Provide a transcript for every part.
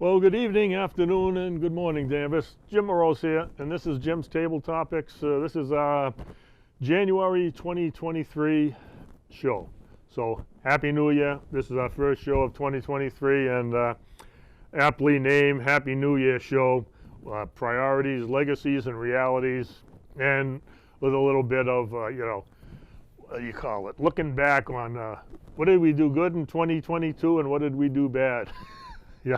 Well, good evening, afternoon, and good morning, Danvers. Jim Morose here, and this is Jim's Table Topics. This is our January 2023 show. So, Happy New Year. This is our first show of 2023, and aptly named Happy New Year show. Priorities, legacies, and realities, and with a little bit of, what do you call it? Looking back on what did we do good in 2022 and what did we do bad? Yeah.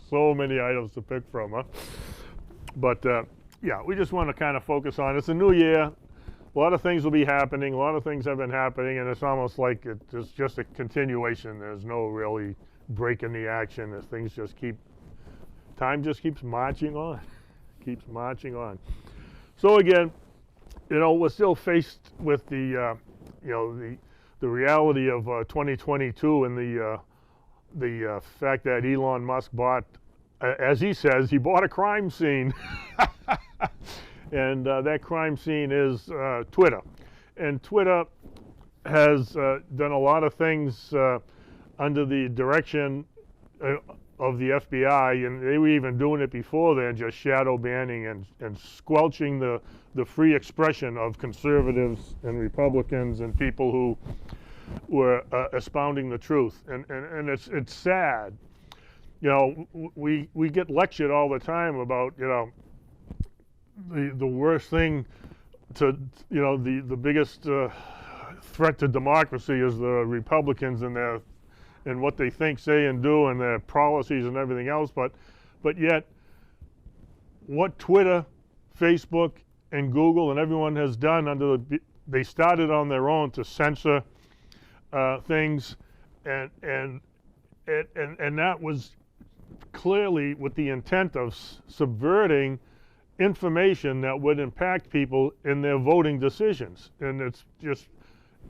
So many items to pick from, huh? But yeah, we just want to kind of focus on it's a new year. A lot of things will be happening. A lot of things have been happening, and it's almost like it's just a continuation. There's no really break in the action. As things just time just keeps marching on, keeps marching on. So again, we're still faced with the reality of 2022 and the fact that Elon Musk bought, as he says, he bought a crime scene. And that crime scene is Twitter. And Twitter has done a lot of things under the direction of the FBI, and they were even doing it before then, just shadow banning and squelching the free expression of conservatives and Republicans and people who were expounding the truth, and it's sad. We get lectured all the time about the worst thing to the biggest threat to democracy is the Republicans and what they think, say, and do, and their policies and everything else. But yet, what Twitter, Facebook, and Google and everyone has done they started on their own to censor things, and that was clearly with the intent of subverting information that would impact people in their voting decisions. And it's just,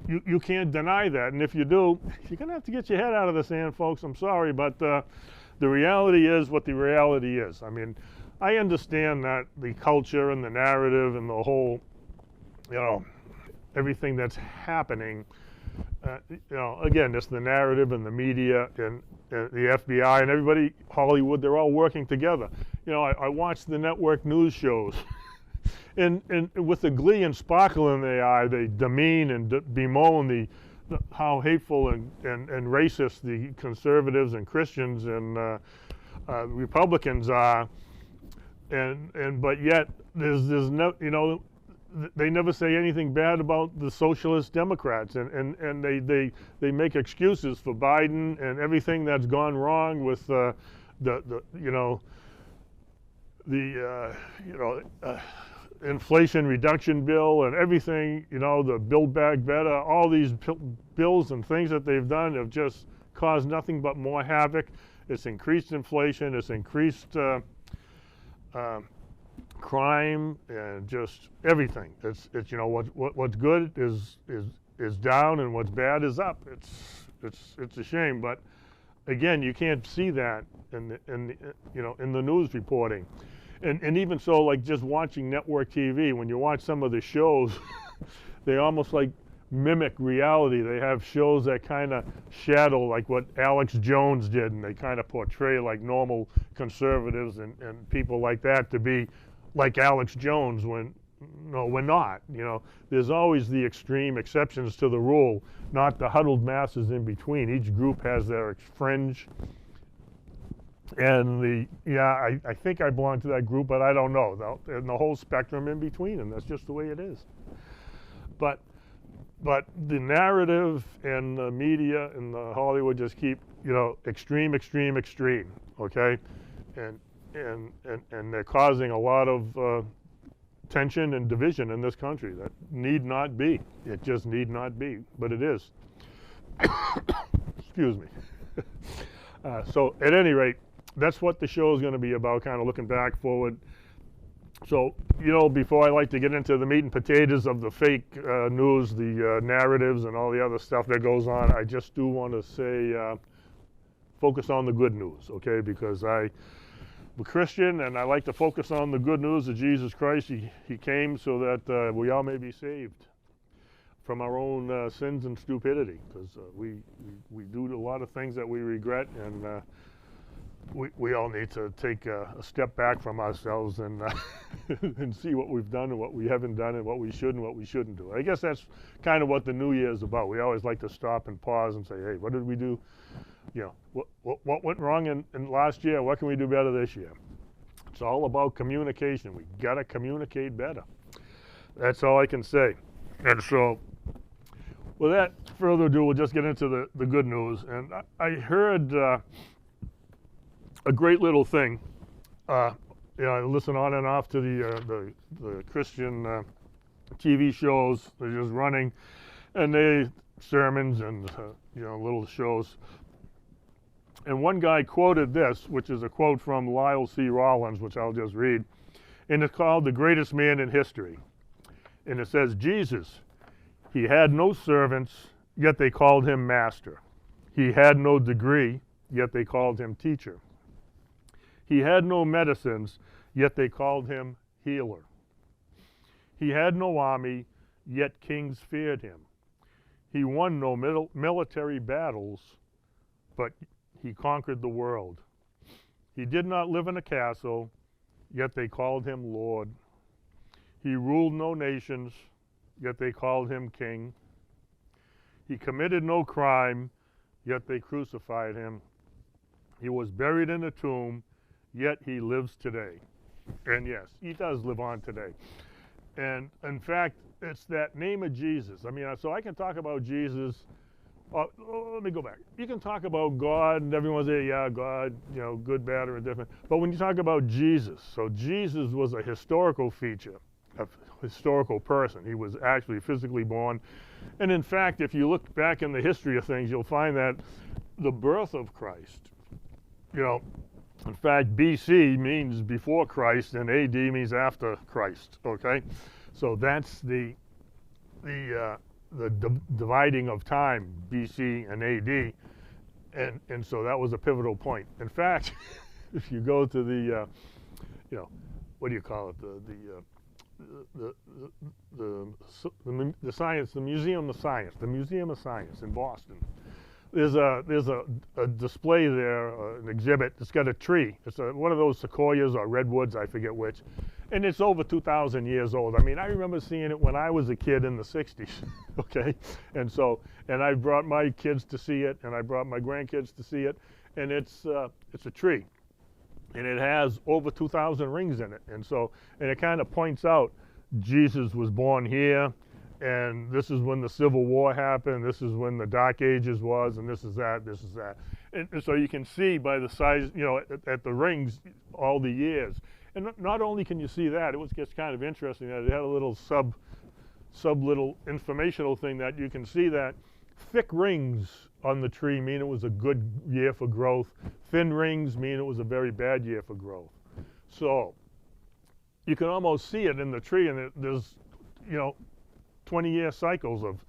you can't deny that. And if you do, you're going to have to get your head out of the sand, folks. I'm sorry, but the reality is what the reality is. I mean, I understand that the culture and the narrative and the whole, everything that's happening, again, it's the narrative and the media and the FBI and everybody, Hollywood, they're all working together. I watch the network news shows, and with the glee and sparkle in their eye, they demean and bemoan how hateful and racist the conservatives and Christians and Republicans are, but yet there's no, they never say anything bad about the socialist Democrats, and they make excuses for Biden and everything that's gone wrong with the Inflation Reduction Bill and everything, the Build Back Better, all these bills and things that they've done have just caused nothing but more havoc. It's increased inflation, it's increased crime, and just everything. It's what's good is down and what's bad is up. It's a shame, but again, you can't see that in the news reporting. And even so, like just watching network TV, when you watch some of the shows, they almost like mimic reality. They have shows that kind of shadow like what Alex Jones did, and they kind of portray like normal conservatives and people like that to be like Alex Jones when we're not. There's always the extreme exceptions to the rule, not the huddled masses in between. Each group has their fringe. And I think I belong to that group, but I don't know. And the whole spectrum in between, and that's just the way it is. But the narrative and the media and the Hollywood just keep, extreme, okay? And they're causing a lot of tension and division in this country that need not be. It just need not be, but it is. Excuse me. So at any rate, that's what the show is going to be about, kind of looking back, forward. So, before I like to get into the meat and potatoes of the fake news, the narratives and all the other stuff that goes on, I just do want to say focus on the good news, okay? Because I'm a Christian, and I like to focus on the good news of Jesus Christ. He came so that we all may be saved from our own sins and stupidity, because we do a lot of things that we regret, and we all need to take a step back from ourselves and and see what we've done and what we haven't done and what we should and what we shouldn't do. I guess that's kind of what the new year is about. We always like to stop and pause and say, hey, what did we do? You know, what went wrong in last year? What can we do better this year? It's all about communication. We got to communicate better. That's all I can say. And so, without further ado, we'll just get into the good news. And I heard a great little thing. You know, I listen on and off to the Christian TV shows. They're just running, and they sermons and you know, little shows. And one guy quoted this, which is a quote from Lyle C. Rollins, which I'll just read, and it's called "The Greatest Man in History." And it says, Jesus, he had no servants, yet they called him master. He had no degree, yet they called him teacher. He had no medicines, yet they called him healer. He had no army, yet kings feared him. He won no military battles, but he conquered the world. He did not live in a castle, yet they called him Lord. He ruled no nations, yet they called him king. He committed no crime, yet they crucified him. He was buried in a tomb, yet he lives today. And yes, he does live on today. And in fact, it's that name of Jesus. I mean, so I can talk about Jesus. Let me go back. You can talk about God, and everyone say, yeah, God, you know, good, bad, or indifferent. But when you talk about Jesus, so Jesus was a historical feature, a historical person. He was actually physically born. And in fact, if you look back in the history of things, you'll find that the birth of Christ, you know, in fact, BC means before Christ, and AD means after Christ, okay? So that's the dividing of time, BC and AD, and so that was a pivotal point. In fact, if you go to the, you know, what do you call it, the science, the Museum of Science in Boston. There's a display there, an exhibit. It's got a tree. It's one of those sequoias or redwoods, I forget which, and it's over 2,000 years old. I mean, I remember seeing it when I was a kid in the 60s, okay? And I brought my kids to see it, and I brought my grandkids to see it, and it's a tree, and it has over 2,000 rings in it, and it kind of points out Jesus was born here, and this is when the Civil War happened, this is when the Dark Ages was, and this is that. And so you can see by the size, you know, at the rings, all the years. And not only can you see that, it gets kind of interesting that it had a little little informational thing that you can see that thick rings on the tree mean it was a good year for growth. Thin rings mean it was a very bad year for growth. So you can almost see it in the tree, and there's, you know, 20-year cycles of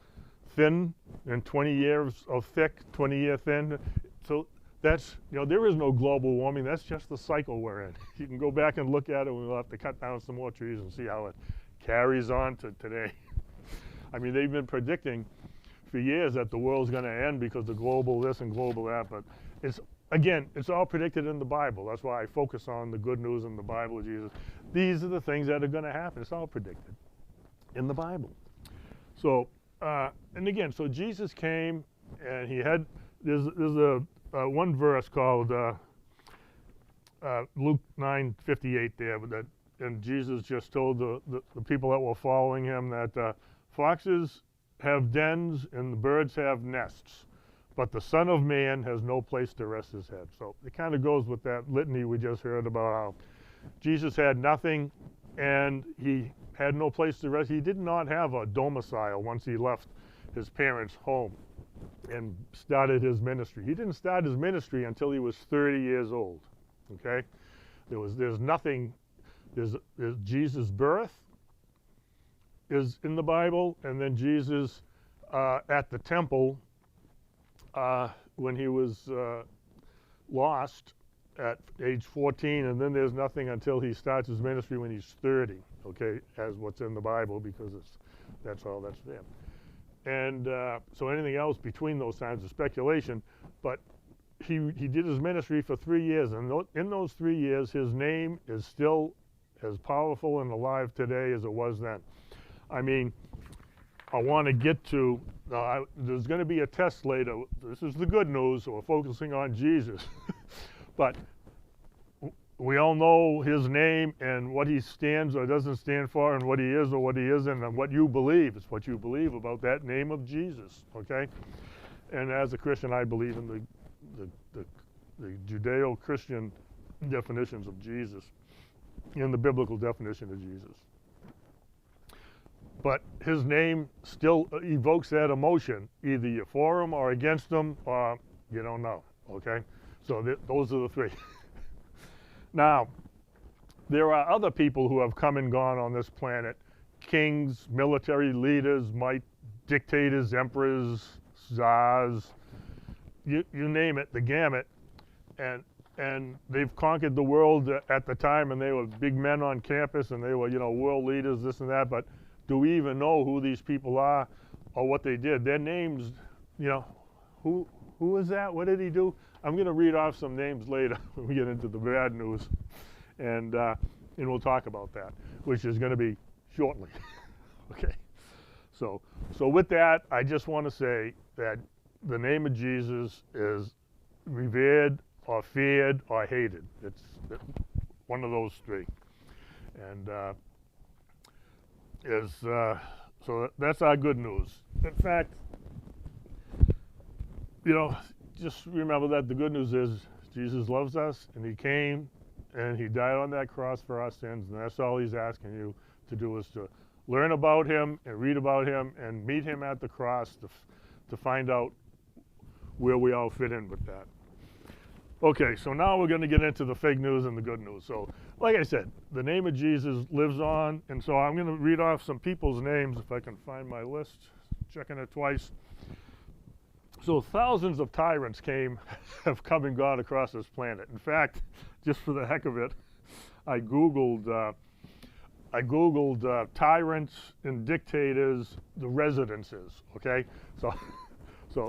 thin and 20 years of thick, 20-year thin. So that's, you know, there is no global warming. That's just the cycle we're in. You can go back and look at it. We'll have to cut down some more trees and see how it carries on to today. I mean, they've been predicting for years that the world's going to end because of global this and global that. But it's all predicted in the Bible. That's why I focus on the good news in the Bible of Jesus. These are the things that are going to happen. It's all predicted in the Bible. So, and again, so Jesus came, and he had, there's a one verse called Luke 9:58 there, and Jesus just told the people that were following him that foxes have dens and the birds have nests, but the Son of Man has no place to rest his head. So it kind of goes with that litany we just heard about how Jesus had nothing, and he had no place to rest. He did not have a domicile once he left his parents' home and started his ministry. He didn't start his ministry until he was 30 years old, okay? There's nothing, there's Jesus' birth is in the Bible, and then Jesus at the temple when he was lost at age 14, and then there's nothing until he starts his ministry when he's 30, okay, as what's in the Bible, because that's all that's there. And so anything else between those times is speculation, but he did his ministry for 3 years, and in those 3 years, his name is still as powerful and alive today as it was then. I mean, I want to get to, there's going to be a test later. This is the good news, so we're focusing on Jesus. But we all know his name and what he stands or doesn't stand for, and what he is or what he isn't, and what you believe. It's what you believe about that name of Jesus, okay? And as a Christian, I believe in the Judeo-Christian definitions of Jesus, in the biblical definition of Jesus. But his name still evokes that emotion. Either you're for him or against him, or you don't know, okay? So those are the three. Now, there are other people who have come and gone on this planet. Kings, military leaders, dictators, emperors, czars, you name it, the gamut. And they've conquered the world at the time, and they were big men on campus, and they were, world leaders, this and that. But do we even know who these people are or what they did? Their names, who is that? What did he do? I'm going to read off some names later when we get into the bad news, and we'll talk about that, which is going to be shortly. Okay. So with that, I just want to say that the name of Jesus is revered or feared or hated. It's one of those three. And so that's our good news. In fact, just remember that the good news is Jesus loves us, and he came and he died on that cross for our sins, and that's all he's asking you to do, is to learn about him and read about him and meet him at the cross to find out where we all fit in with that. Okay, so now we're going to get into the fake news and the good news. So, like I said, the name of Jesus lives on, and so I'm going to read off some people's names if I can find my list, checking it twice. So thousands of tyrants have come and gone across this planet. In fact, just for the heck of it, I Googled tyrants and dictators, the residences, okay? So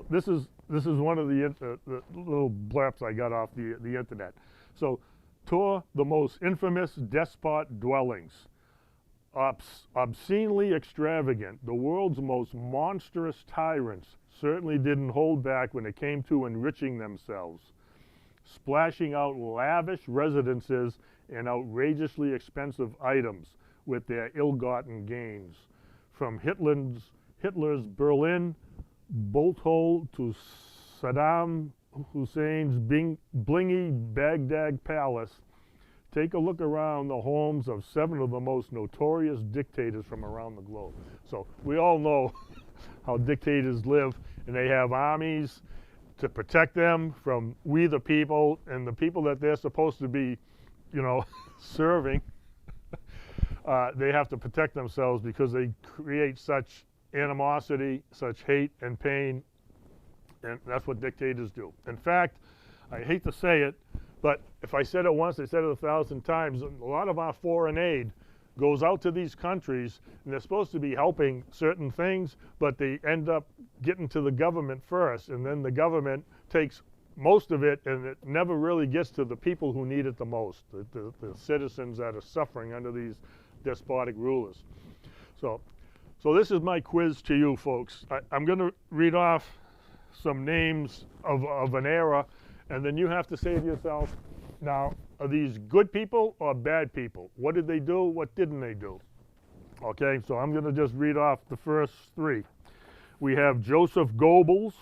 this is one of the little blurbs I got off the internet. So, tour the most infamous despot dwellings. Obscenely extravagant, the world's most monstrous tyrants certainly didn't hold back when it came to enriching themselves, splashing out lavish residences and outrageously expensive items with their ill-gotten gains. From Hitler's Berlin bolt hole to Saddam Hussein's blingy Baghdad palace, take a look around the homes of 7 of the most notorious dictators from around the globe. So we all know how dictators live, and they have armies to protect them from we the people, and the people that they're supposed to be, serving. They have to protect themselves because they create such animosity, such hate and pain, and that's what dictators do. In fact, I hate to say it, but if I said it once, I said it 1,000 times. A lot of our foreign aid goes out to these countries, and they're supposed to be helping certain things, but they end up getting to the government first, and then the government takes most of it, and it never really gets to the people who need it the most, the citizens that are suffering under these despotic rulers. So this is my quiz to you folks. I'm going to read off some names of an era, and then you have to say to yourself, now, are these good people or bad people? What did they do? What didn't they do? Okay, so I'm going to just read off the first 3. We have Joseph Goebbels,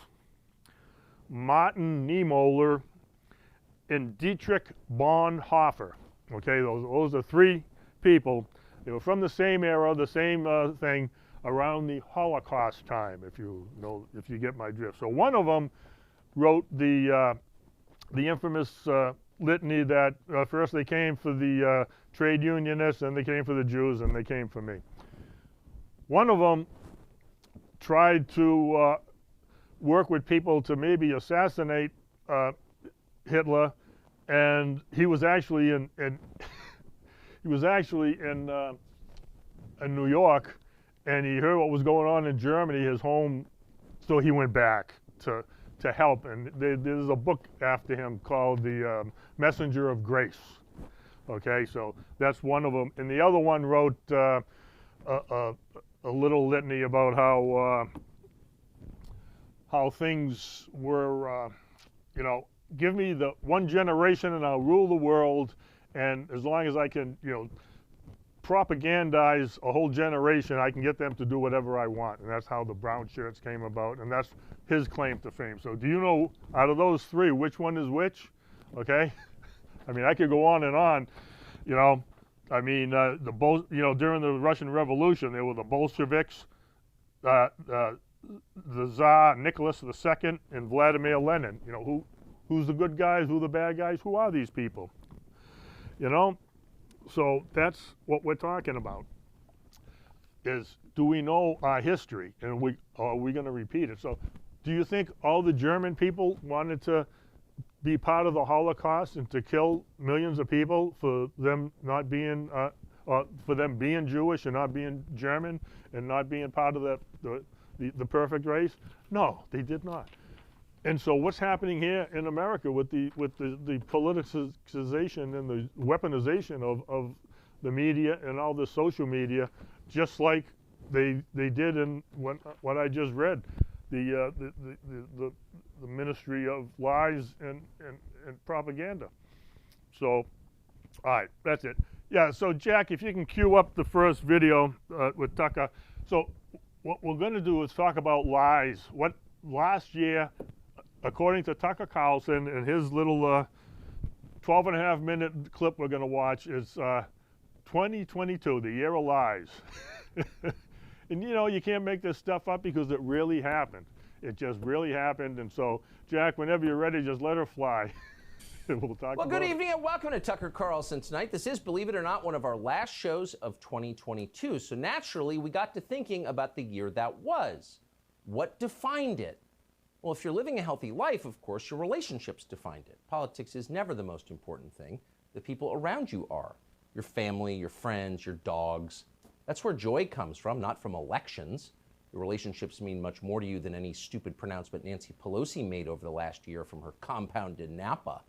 Martin Niemöller, and Dietrich Bonhoeffer. Okay, those are 3 people. They were from the same era, the same thing, around the Holocaust time, if you get my drift. So one of them wrote the infamous litany that first they came for the trade unionists, and they came for the Jews, and they came for me. One of them tried to work with people to maybe assassinate Hitler, and he was actually in New York, and he heard what was going on in Germany, his home, so he went back to to help. And there's a book after him called The Messenger of Grace. Okay, so that's one of them. And the other one wrote a little litany about how things were, give me the one generation and I'll rule the world. And as long as I can, propagandize a whole generation, I can get them to do whatever I want. And that's how the brown shirts came about. And that's his claim to fame. So do you know, out of those three, which one is which? Okay. I mean, I could go on and on, during the Russian Revolution, there were the Bolsheviks, the Tsar Nicholas II, and Vladimir Lenin. Who's the good guys? Who the bad guys? Who are these people? So that's what we're talking about. Is, do we know our history, and are we going to repeat it? So, do you think all the German people wanted to be part of the Holocaust and to kill millions of people for them not being, for them being Jewish and not being German and not being part of the perfect race? No, they did not. And so what's happening here in America with the politicization and the weaponization of the media and all the social media, just like they did in what I just read, the ministry of lies and propaganda. So, all right, that's it. Yeah, so Jack, if you can cue up the first video with Tucker. So what we're going to do is talk about lies. What last year, according to Tucker Carlson and his little 12.5-minute clip we're going to watch, is 2022, the year of lies. And you can't make this stuff up because it really happened. It just really happened. And so, Jack, whenever you're ready, just let her fly. We'll talk about good evening and welcome to Tucker Carlson Tonight. This is, believe it or not, one of our last shows of 2022. So naturally, we got to thinking about the year that was. What defined it? Well, if you're living a healthy life, of course, your relationships defined it. Politics is never the most important thing. The people around you are. Your family, your friends, your dogs. That's where joy comes from, not from elections. Your relationships mean much more to you than any stupid pronouncement Nancy Pelosi made over the last year from her compound in Napa.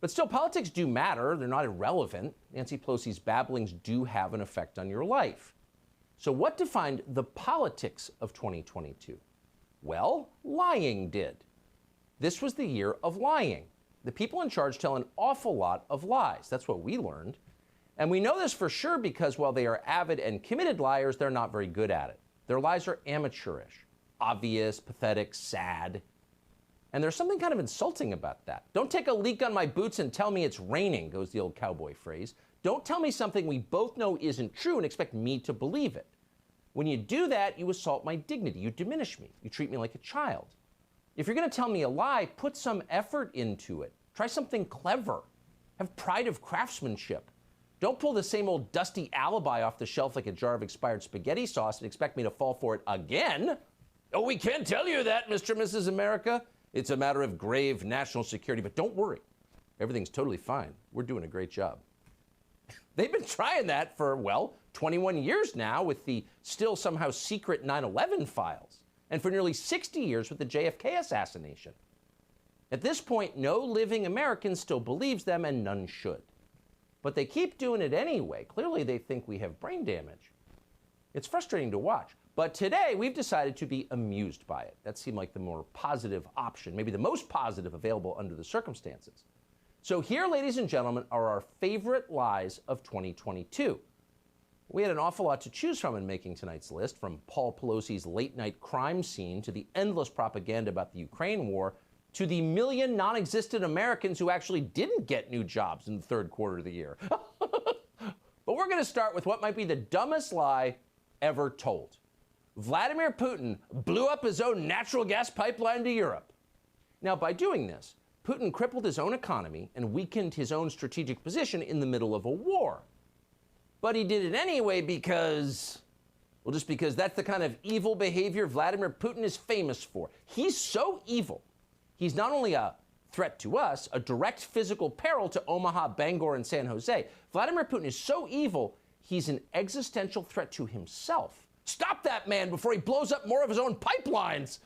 But still, politics do matter. They're not irrelevant. Nancy Pelosi's babblings do have an effect on your life. So what defined the politics of 2022? Well, lying did. This was the year of lying. The people in charge tell an awful lot of lies. That's what we learned. And we know this for sure because while they are avid and committed liars, they're not very good at it. Their lies are amateurish, obvious, pathetic, sad. And there's something kind of insulting about that. Don't take a leak on my boots and tell me it's raining, goes the old cowboy phrase. Don't tell me something we both know isn't true and expect me to believe it. When you do that, you assault my dignity. You diminish me. You treat me like a child. If you're going to tell me a lie, put some effort into it. Try something clever. Have pride of craftsmanship. Don't pull the same old dusty alibi off the shelf like a jar of expired spaghetti sauce and expect me to fall for it again. Oh, we can't tell you that, Mr. and Mrs. America. It's a matter of grave national security, but don't worry. Everything's totally fine. We're doing a great job. They've been trying that for, 21 years now with the still somehow secret 9/11 files, and for nearly 60 years with the JFK assassination. At this point, no living American still believes them, and none should. But they keep doing it anyway. Clearly, they think we have brain damage. It's frustrating to watch. But today, we've decided to be amused by it. That seemed like the more positive option, maybe the most positive available under the circumstances. So here, ladies and gentlemen, are our favorite lies of 2022. We had an awful lot to choose from in making tonight's list, from Paul Pelosi's late-night crime scene to the endless propaganda about the Ukraine war to the million non-existent Americans who actually didn't get new jobs in the third quarter of the year. But we're going to start with what might be the dumbest lie ever told. Vladimir Putin blew up his own natural gas pipeline to Europe. Now, by doing this, Putin crippled his own economy and weakened his own strategic position in the middle of a war. But he did it anyway because, just because that's the kind of evil behavior Vladimir Putin is famous for. He's so evil. He's not only a threat to us, a direct physical peril to Omaha, Bangor, and San Jose. Vladimir Putin is so evil, he's an existential threat to himself. Stop that man before he blows up more of his own pipelines.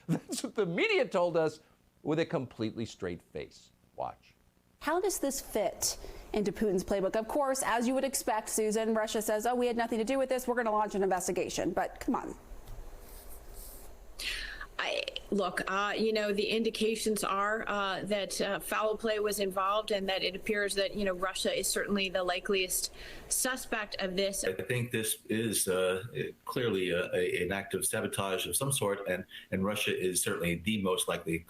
That's what the media told us with a completely straight face. Watch. How does this fit into Putin's playbook? Of course, as you would expect, Susan, Russia says, oh, we had nothing to do with this. We're going to launch an investigation. But come on. Look, the indications are that foul play was involved and that it appears that, Russia is certainly the likeliest suspect of this. I think this is clearly an act of sabotage of some sort, and Russia is certainly the most likely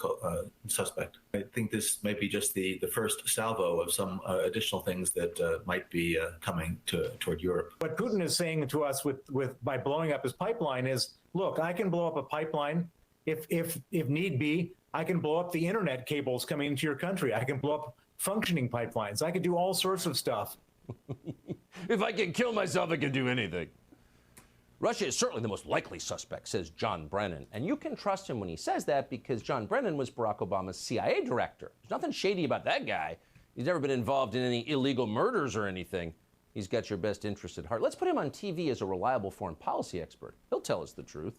suspect. I think this might be just the first salvo of some additional things that might be coming toward Europe. What Putin is saying to us by blowing up his pipeline is, look, I can blow up a pipeline. If need be, I can blow up the internet cables coming into your country. I can blow up functioning pipelines. I could do all sorts of stuff. If I can kill myself, I can do anything. Russia is certainly the most likely suspect, says John Brennan. And you can trust him when he says that because John Brennan was Barack Obama's CIA director. There's nothing shady about that guy. He's never been involved in any illegal murders or anything. He's got your best interest at heart. Let's put him on TV as a reliable foreign policy expert. He'll tell us the truth.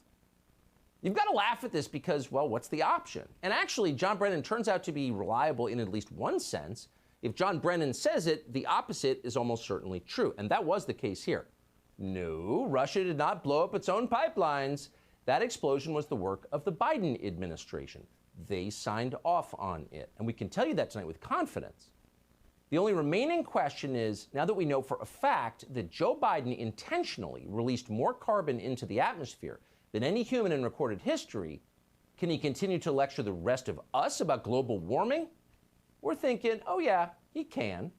You've got to laugh at this because, well, what's the option? And actually, John Brennan turns out to be reliable in at least one sense. If John Brennan says it, the opposite is almost certainly true. And that was the case here. No, Russia did not blow up its own pipelines. That explosion was the work of the Biden administration. They signed off on it. And we can tell you that tonight with confidence. The only remaining question is, now that we know for a fact that Joe Biden intentionally released more carbon into the atmosphere than any human in recorded history, can he continue to lecture the rest of us about global warming? We're thinking, oh yeah, he can.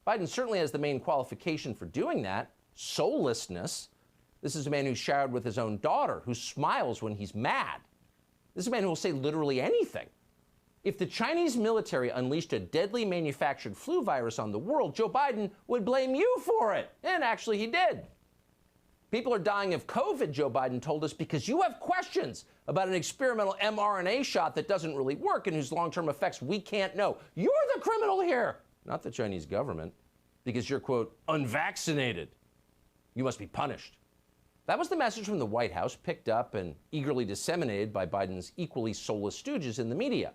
Biden certainly has the main qualification for doing that, soullessness. This is a man who's showered with his own daughter, who smiles when he's mad. This is a man who will say literally anything. If the Chinese military unleashed a deadly manufactured flu virus on the world, Joe Biden would blame you for it. And actually he did. People are dying of COVID, Joe Biden told us, because you have questions about an experimental mRNA shot that doesn't really work and whose long-term effects we can't know. You're the criminal here, not the Chinese government, because you're, quote, unvaccinated. You must be punished. That was the message from the White House, picked up and eagerly disseminated by Biden's equally soulless stooges in the media.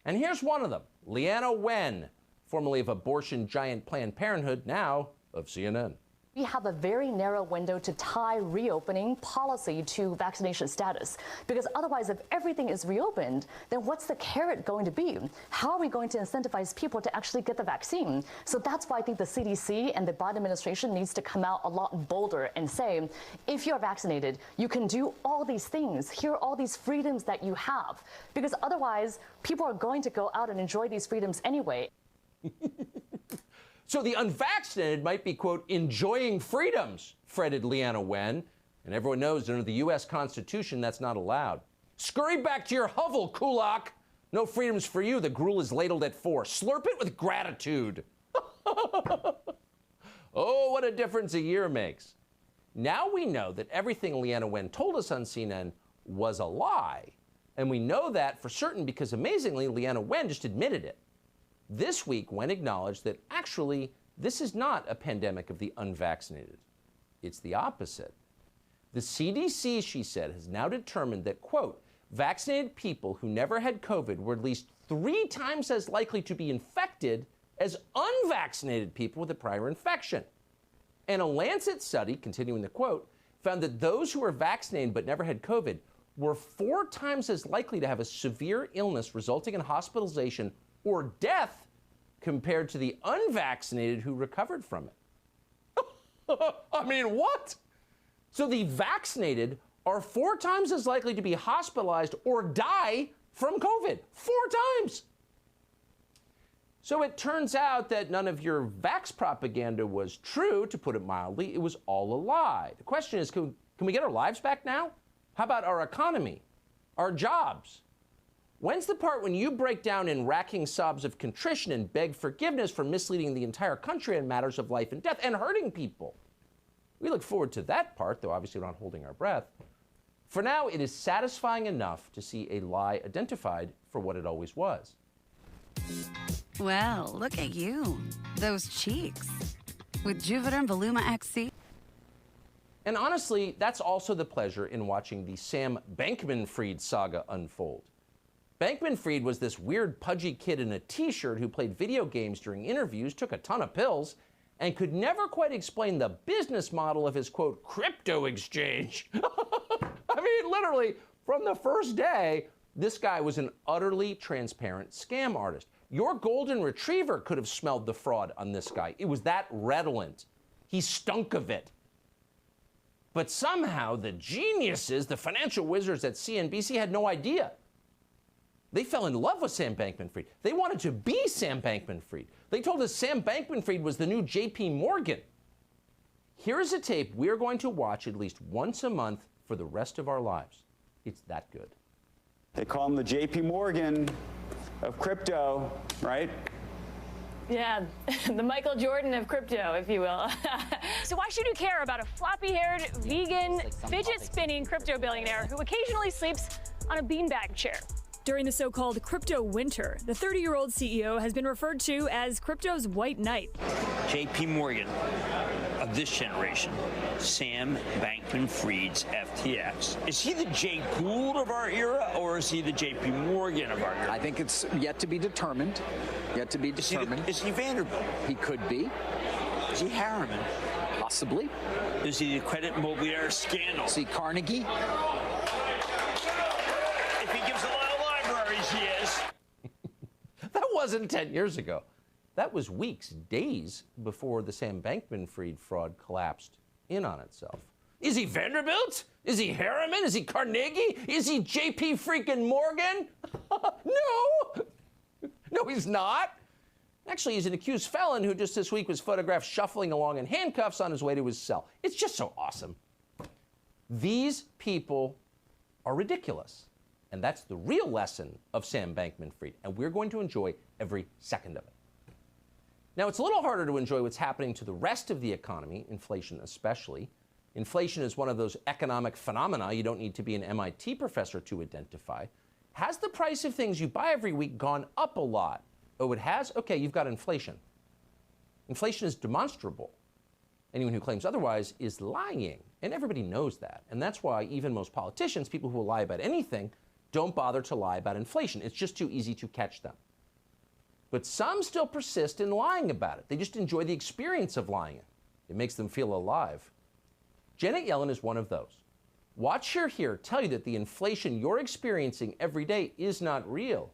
And here's one of them, Leana Wen, formerly of abortion giant Planned Parenthood, now of CNN. We have a very narrow window to tie reopening policy to vaccination status, because otherwise, if everything is reopened, then what's the carrot going to be? How are we going to incentivize people to actually get the vaccine? So that's why I think the CDC and the Biden administration needs to come out a lot bolder and say, if you're vaccinated, you can do all these things. Here are all these freedoms that you have, because otherwise, people are going to go out and enjoy these freedoms anyway. So the unvaccinated might be, quote, enjoying freedoms, fretted Leana Wen. And everyone knows under the U.S. Constitution that's not allowed. Scurry back to your hovel, Kulak. No freedoms for you. The gruel is ladled at 4. Slurp it with gratitude. Oh, what a difference a year makes. Now we know that everything Leana Wen told us on CNN was a lie. And we know that for certain because, amazingly, Leana Wen just admitted it. This week, Wen acknowledged that actually this is not a pandemic of the unvaccinated. It's the opposite. The CDC, she said, has now determined that, quote, vaccinated people who never had COVID were at least 3 times as likely to be infected as unvaccinated people with a prior infection. And a Lancet study, continuing the quote, found that those who were vaccinated but never had COVID were 4 times as likely to have a severe illness resulting in hospitalization or death compared to the unvaccinated who recovered from it. I mean, what? So the vaccinated are 4 times as likely to be hospitalized or die from COVID. 4 times. So it turns out that none of your vax propaganda was true, to put it mildly. It was all a lie. The question is, can we get our lives back now? How about our economy, our jobs? When's the part when you break down in racking sobs of contrition and beg forgiveness for misleading the entire country in matters of life and death and hurting people? We look forward to that part, though obviously we're not holding our breath. For now, it is satisfying enough to see a lie identified for what it always was. Well, look at you. Those cheeks. With Juvederm Voluma XC. And honestly, that's also the pleasure in watching the Sam Bankman-Fried saga unfold. Bankman-Fried was this weird, pudgy kid in a t-shirt who played video games during interviews, took a ton of pills, and could never quite explain the business model of his, quote, crypto exchange. I mean, literally, from the first day, this guy was an utterly transparent scam artist. Your golden retriever could have smelled the fraud on this guy. It was that redolent. He stunk of it. But somehow the geniuses, the financial wizards at CNBC, had no idea. They fell in love with Sam Bankman-Fried. They wanted to be Sam Bankman-Fried. They told us Sam Bankman-Fried was the new J.P. Morgan. Here is a tape we are going to watch at least once a month for the rest of our lives. It's that good. They call him the J.P. Morgan of crypto, right? Yeah, the Michael Jordan of crypto, if you will. So why should you care about a floppy-haired, vegan, fidget-spinning crypto billionaire who occasionally sleeps on a beanbag chair? During the so-called crypto winter, the 30-year-old CEO has been referred to as crypto's white knight. J.P. Morgan of this generation, Sam Bankman-Fried's FTX. Is he the Jay Gould of our era, or is he the J.P. Morgan of our era? I think it's yet to be determined. Yet to be determined. Is he Vanderbilt? He could be. Is he Harriman? Possibly. Is he the Credit Mobilier scandal? Is he Carnegie? If he gives a lot of libraries, he is. That wasn't 10 years ago. That was weeks, days before the Sam Bankman-Fried fraud collapsed in on itself. Is he Vanderbilt? Is he Harriman? Is he Carnegie? Is he J.P. freaking Morgan? No! No, he's not. Actually, he's an accused felon who just this week was photographed shuffling along in handcuffs on his way to his cell. It's just so awesome. These people are ridiculous. And that's the real lesson of Sam Bankman-Fried. And we're going to enjoy every second of it. Now, it's a little harder to enjoy what's happening to the rest of the economy, inflation especially. Inflation is one of those economic phenomena you don't need to be an MIT professor to identify. Has the price of things you buy every week gone up a lot? Oh, it has? Okay, you've got inflation. Inflation is demonstrable. Anyone who claims otherwise is lying, and everybody knows that. And that's why even most politicians, people who will lie about anything, don't bother to lie about inflation. It's just too easy to catch them. But some still persist in lying about it. They just enjoy the experience of lying. It makes them feel alive. Janet Yellen is one of those. Watch her here tell you that the inflation you're experiencing every day is not real.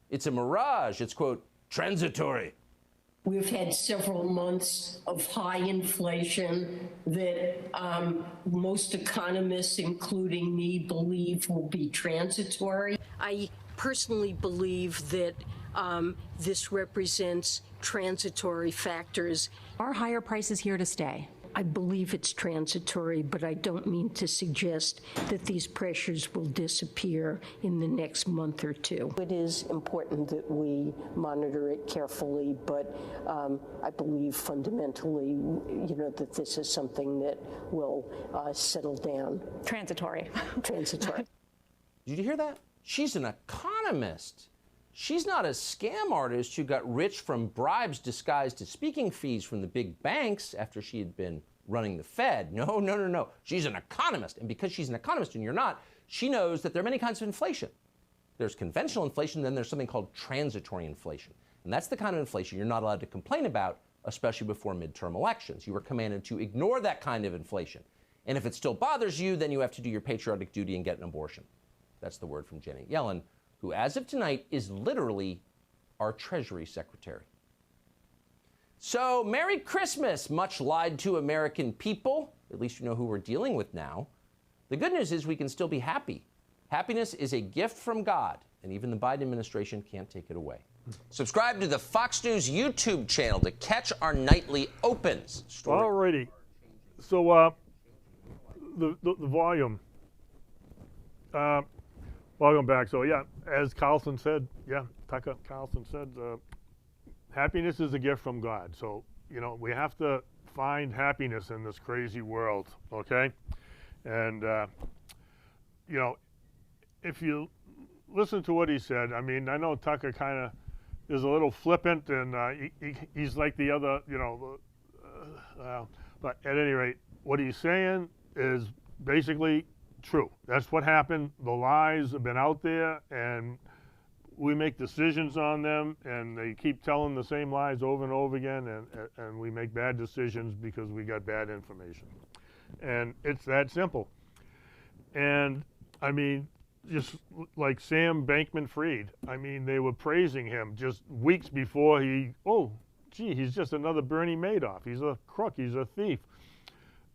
It's a mirage. It's, quote, transitory. We've had several months of high inflation that most economists, including me, believe will be transitory. I personally believe that this represents transitory factors. Are higher prices here to stay? I believe it's transitory, but I don't mean to suggest that these pressures will disappear in the next month or two. It is important that we monitor it carefully, but I believe fundamentally, that this is something that will settle down. Transitory. Transitory. Did you hear that? She's an economist. She's not a scam artist who got rich from bribes disguised as speaking fees from the big banks after she had been running the Fed. No. She's an economist. And because she's an economist and you're not, she knows that there are many kinds of inflation. There's conventional inflation, then there's something called transitory inflation. And that's the kind of inflation you're not allowed to complain about, especially before midterm elections. You are commanded to ignore that kind of inflation. And if it still bothers you, then you have to do your patriotic duty and get an abortion. That's the word from Janet Yellen, who as of tonight is literally our Treasury Secretary. So, Merry Christmas, much lied to American people. At least you know who we're dealing with now. The good news is we can still be happy. Happiness is a gift from God, and even the Biden administration can't take it away. Subscribe to the Fox News YouTube channel to catch our nightly opens. Alrighty. So, the volume. Welcome back. So, yeah, as Carlson said, Tucker Carlson said, happiness is a gift from God. So, we have to find happiness in this crazy world, okay? And, if you listen to what he said, I mean, I know Tucker kind of is a little flippant and he's like the other, but at any rate, what he's saying is basically true. That's what happened. The lies have been out there, and we make decisions on them, and they keep telling the same lies over and over again, and we make bad decisions because we got bad information. And it's that simple. And I mean, just like Sam Bankman-Fried, I mean, they were praising him just weeks before he's just another Bernie Madoff. He's a crook, he's a thief.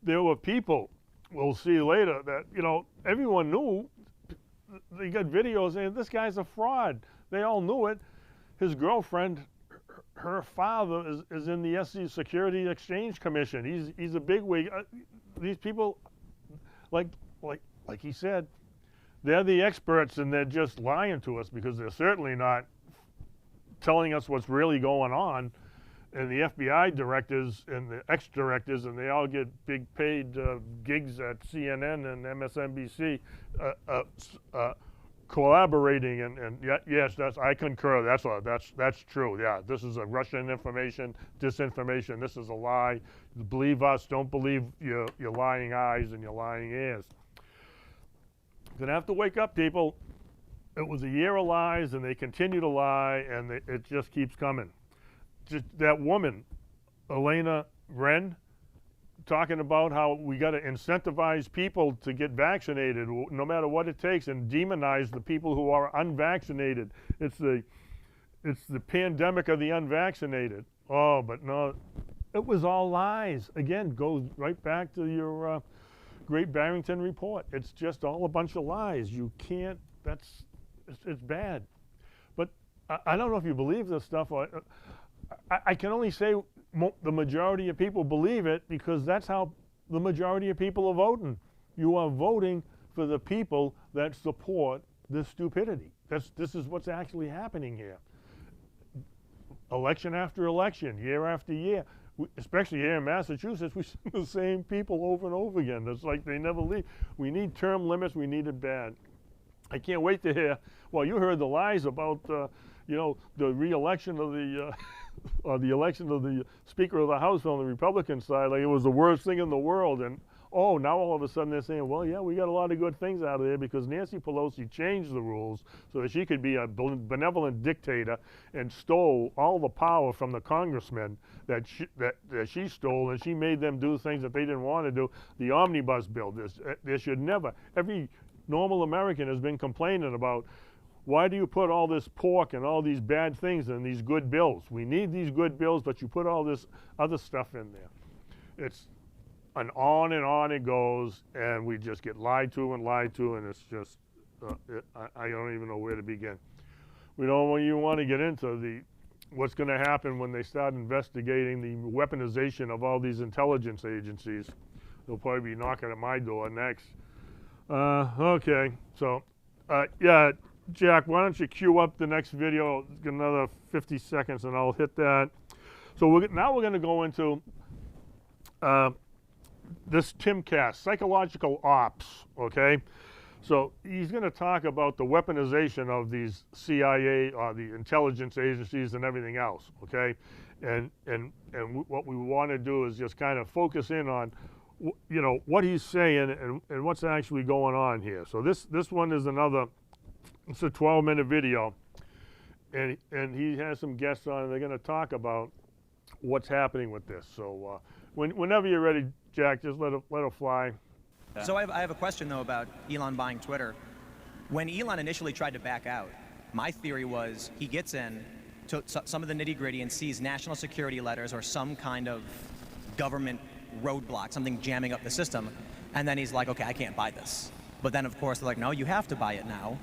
There were people, we'll see later, that, you know, everyone knew. They got videos saying this guy's a fraud. They all knew it. His girlfriend, her father is in the SC Security Exchange Commission. He's a bigwig. These people, like he said, they're the experts, and they're just lying to us because they're certainly not telling us what's really going on. And the FBI directors and the ex-directors, and they all get big paid gigs at CNN and MSNBC, collaborating. And yes, I concur. That's true. Yeah, this is a Russian information, disinformation. This is a lie. Believe us. Don't believe your lying eyes and your lying ears. Gonna have to wake up, people. It was a year of lies, and they continue to lie, and it just keeps coming. Just that woman, Elena Wren, talking about how we got to incentivize people to get vaccinated no matter what it takes, and demonize the people who are unvaccinated. It's the pandemic of the unvaccinated. Oh, but no, it was all lies. Again, goes right back to your Great Barrington Report. It's just all a bunch of lies. You can't. It's bad. But I don't know if you believe this stuff. I can only say the majority of people believe it because that's how the majority of people are voting. You are voting for the people that support this stupidity. This is what's actually happening here. Election after election, year after year, especially here in Massachusetts, we see the same people over and over again. It's like they never leave. We need term limits. We need it bad. I can't wait to hear. Well, you heard the lies about the re-election of the or the election of the Speaker of the House on the Republican side, like it was the worst thing in the world. And now all of a sudden they're saying, well, yeah, we got a lot of good things out of there because Nancy Pelosi changed the rules so that she could be a benevolent dictator and stole all the power from the congressmen that she stole, and she made them do things that they didn't want to do. The omnibus bill, there should never, every normal American has been complaining about, why do you put all this pork and all these bad things in these good bills? We need these good bills, but you put all this other stuff in there. It's and on it goes, and we just get lied to, and it's just, I don't even know where to begin. We don't even want to get into what's going to happen when they start investigating the weaponization of all these intelligence agencies. They'll probably be knocking at my door next. Okay, so, yeah. Jack, why don't you cue up the next video, get another 50 seconds, and I'll hit that. So now we're going to go into this Timcast, psychological ops, okay? So he's going to talk about the weaponization of these CIA, the intelligence agencies and everything else, okay? And what we want to do is just kind of focus in on, what he's saying and what's actually going on here. So this one is it's a 12-minute video, and he has some guests on, and they're going to talk about what's happening with this. So whenever you're ready, Jack, just let it fly. So I have a question, though, about Elon buying Twitter. When Elon initially tried to back out, my theory was he gets in to some of the nitty-gritty and sees national security letters or some kind of government roadblock, something jamming up the system, and then he's like, okay, I can't buy this. But then, of course, they're like, no, you have to buy it now.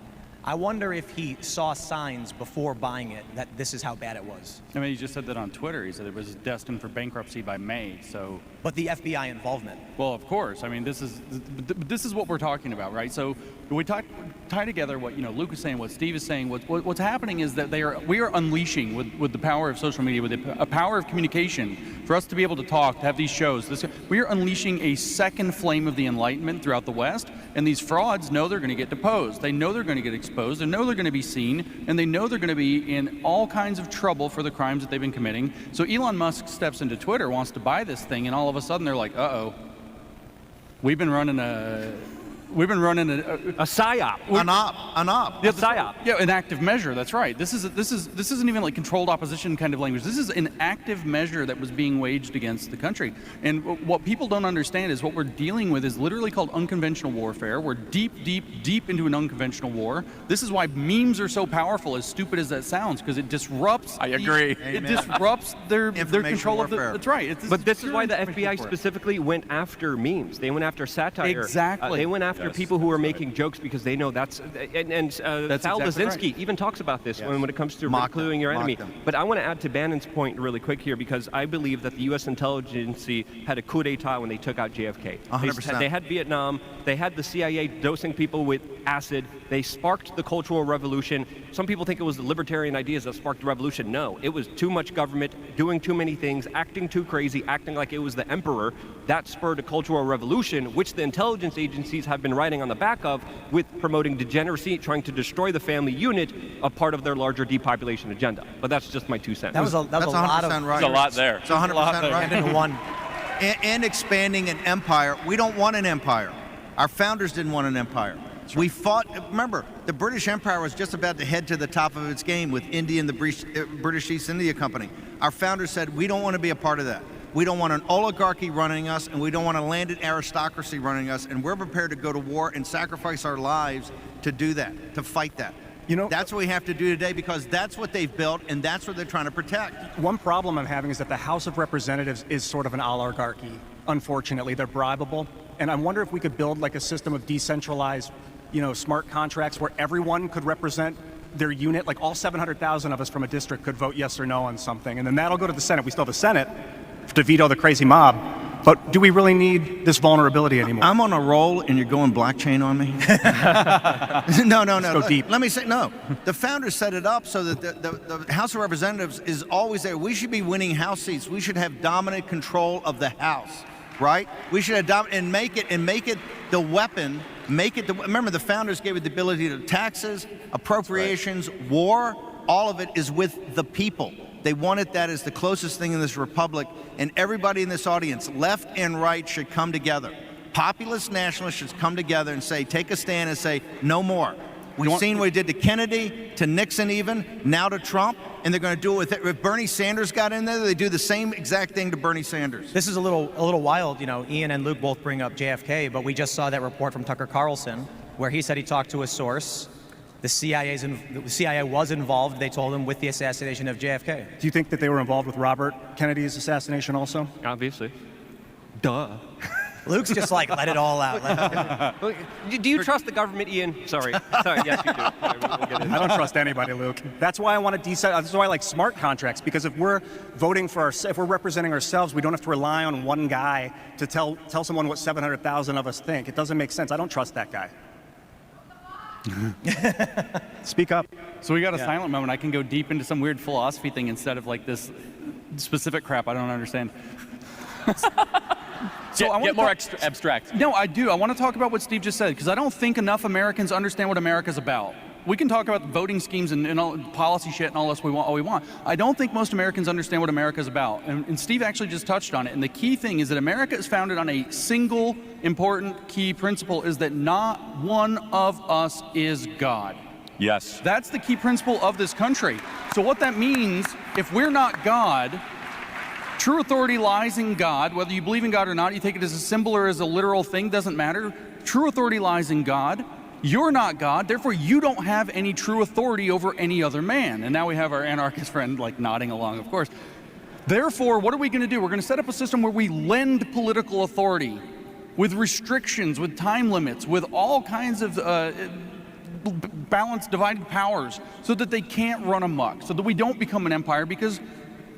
I wonder if he saw signs before buying it that this is how bad it was. I mean, he just said that on Twitter. He said it was destined for bankruptcy by May, so... But the FBI involvement. Well, of course. I mean, this is what we're talking about, right? So we tie together what Luke is saying, what Steve is saying. What's happening is that we are unleashing with the power of social media, with a power of communication, for us to be able to talk, to have these shows. We are unleashing a second flame of the Enlightenment throughout the West, and these frauds know they're going to get deposed. They know they're going to get exposed. They know they're going to be seen, and they know they're going to be in all kinds of trouble for the crimes that they've been committing. So Elon Musk steps into Twitter, wants to buy this thing, and all of a sudden they're like, uh-oh. We've been running a psyop, an op, yeah, a psyop. Yeah, an active measure. That's right. This isn't even like controlled opposition kind of language. This is an active measure that was being waged against the country. And what people don't understand is what we're dealing with is literally called unconventional warfare. We're deep into an unconventional war. This is why memes are so powerful, as stupid as that sounds, because it disrupts. I agree. It disrupts their control of the. That's right. But this is why the FBI specifically went after memes. They went after satire. Exactly. They went after people who are making jokes because they know that's Sal Basinski even talks about this when it comes to ridiculing your enemy. But I want to add to Bannon's point really quick here, because I believe that the U.S. intelligence had a coup d'etat when they took out JFK. 100%. They had Vietnam. They had the CIA dosing people with acid. They sparked the Cultural Revolution. Some people think it was the libertarian ideas that sparked the revolution. No, it was too much government, doing too many things, acting too crazy, acting like it was the emperor. That spurred a Cultural Revolution, which the intelligence agencies have been riding on the back of, with promoting degeneracy, trying to destroy the family unit, a part of their larger depopulation agenda. But that's just my 2 cents. That's 100% right. There's a lot there. It's 100% right. And one. And expanding an empire. We don't want an empire. Our founders didn't want an empire. We fought. Remember, the British Empire was just about to head to the top of its game with India and the British East India Company. Our founders said, we don't want to be a part of that. We don't want an oligarchy running us, and we don't want a landed aristocracy running us, and we're prepared to go to war and sacrifice our lives to do that, to fight that. You know, that's what we have to do today, because that's what they've built, and that's what they're trying to protect. One problem I'm having is that the House of Representatives is sort of an oligarchy. Unfortunately, they're bribable, and I wonder if we could build like a system of decentralized, smart contracts where everyone could represent their unit, like all 700,000 of us from a district could vote yes or no on something, and then that'll go to the Senate. We still have the Senate to veto the crazy mob. But do we really need this vulnerability anymore? I'm on a roll, and you're going blockchain on me? No. Let's go deep. Let me say, no. The founders set it up so that the House of Representatives is always there. We should be winning House seats. We should have dominant control of the House, right? We should have and make it the weapon. Remember, the founders gave it the ability to taxes, appropriations, war. All of it is with the people. They wanted that as the closest thing in this republic, and everybody in this audience, left and right, should come together. Populist nationalists should come together and say, take a stand and say, no more. We've seen what he did to Kennedy, to Nixon even, now to Trump, and they're going to do it with it. If Bernie Sanders got in there, they do the same exact thing to Bernie Sanders. This is a little wild. Ian and Luke both bring up JFK, but we just saw that report from Tucker Carlson where he said he talked to a source. The CIA was involved, they told him, with the assassination of JFK. Do you think that they were involved with Robert Kennedy's assassination also? Obviously. Duh. Luke's just like, let it all out. Do you trust the government, Ian? Sorry, yes, you do. I don't trust anybody, Luke. That's why I want to that's why I like smart contracts, because if we're voting for if we're representing ourselves, we don't have to rely on one guy to tell someone what 700,000 of us think. It doesn't make sense. I don't trust that guy. Speak up. So we got a silent moment. I can go deep into some weird philosophy thing instead of like this specific crap I don't understand. So I get more abstract. No, I do. I want to talk about what Steve just said, because I don't think enough Americans understand what America's about. We can talk about voting schemes and all, policy shit and all this all we want. I don't think most Americans understand what America's about. And Steve actually just touched on it. And the key thing is that America is founded on a single important key principle, is that not one of us is God. Yes. That's the key principle of this country. So what that means, if we're not God, true authority lies in God. Whether you believe in God or not, you take it as a symbol or as a literal thing, doesn't matter. True authority lies in God. You're not God, therefore you don't have any true authority over any other man. And now we have our anarchist friend like nodding along, of course. Therefore, what are we going to do? We're going to set up a system where we lend political authority with restrictions, with time limits, with all kinds of balanced, divided powers, so that they can't run amok, so that we don't become an empire, because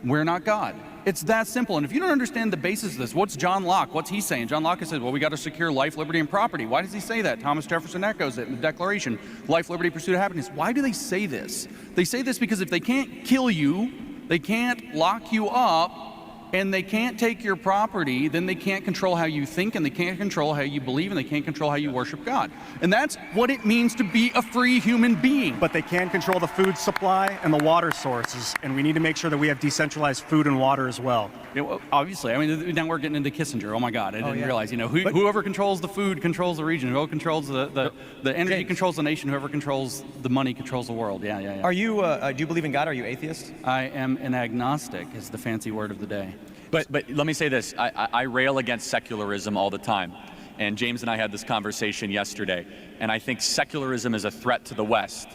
we're not God. It's that simple. And if you don't understand the basis of this, what's John Locke? What's he saying? John Locke says, well, we got to secure life, liberty, and property. Why does he say that? Thomas Jefferson echoes it in the Declaration. Life, liberty, pursuit of happiness. Why do they say this? They say this because if they can't kill you, they can't lock you up, and they can't take your property, then they can't control how you think, and they can't control how you believe, and they can't control how you worship God. And that's what it means to be a free human being. But they can control the food supply and the water sources, and we need to make sure that we have decentralized food and water as well. Yeah, well, obviously, I mean, now we're getting into Kissinger. Oh my God, I didn't realize. You know, whoever controls the food controls the region. Whoever controls the energy controls the nation. Whoever controls the money controls the world. Yeah. Are you? Do you believe in God? Are you atheist? I am an agnostic. Is the fancy word of the day. But let me say this. I rail against secularism all the time. And James and I had this conversation yesterday. And I think secularism is a threat to the West.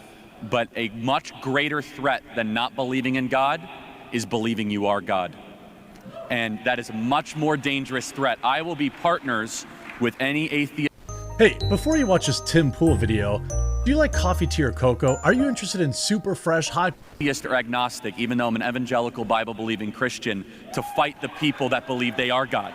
But a much greater threat than not believing in God is believing you are God. And that is a much more dangerous threat. I will be partners with any atheist. Hey, before you watch this Tim Pool video, do you like coffee, tea, or cocoa? Are you interested in super fresh, high... Atheist or agnostic, even though I'm an evangelical, Bible-believing Christian, to fight the people that believe they are God.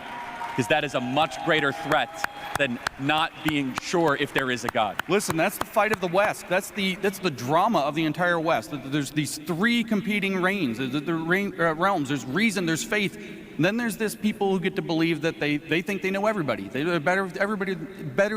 Because that is a much greater threat than not being sure if there is a God. Listen, that's the fight of the West. That's the drama of the entire West. There's these three competing reigns, realms. There's reason, there's faith. And then there's this people who get to believe that they think they know everybody. They're better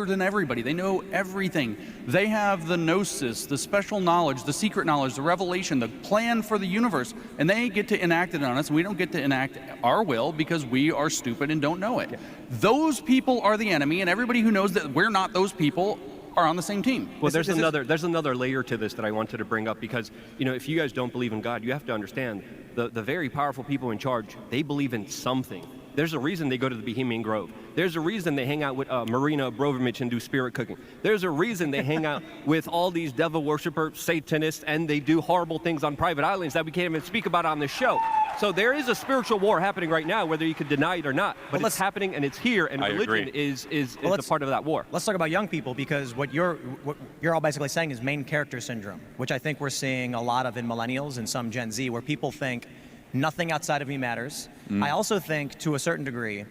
than everybody. They know everything. They have the gnosis, the special knowledge, the secret knowledge, the revelation, the plan for the universe. And they get to enact it on us. And we don't get to enact our will because we are stupid and don't know it. Yeah. Those people are the enemy, and everybody who knows that we're not those people are on the same team. Well, there's another layer to this that I wanted to bring up because, you know, if you guys don't believe in God, you have to understand the very powerful people in charge, they believe in something. There's a reason they go to the Bohemian Grove. There's a reason they hang out with Marina Abramovich and do spirit cooking. There's a reason they hang out with all these devil worshiper Satanists and they do horrible things on private islands that we can't even speak about on this show. So there is a spiritual war happening right now, whether you could deny it or not. But it's happening and it's here, and religion is a part of that war. Let's talk about young people, because what you're all basically saying is main character syndrome, which I think we're seeing a lot of in millennials and some Gen Z, where people think nothing outside of me matters. I also think, to a certain degree,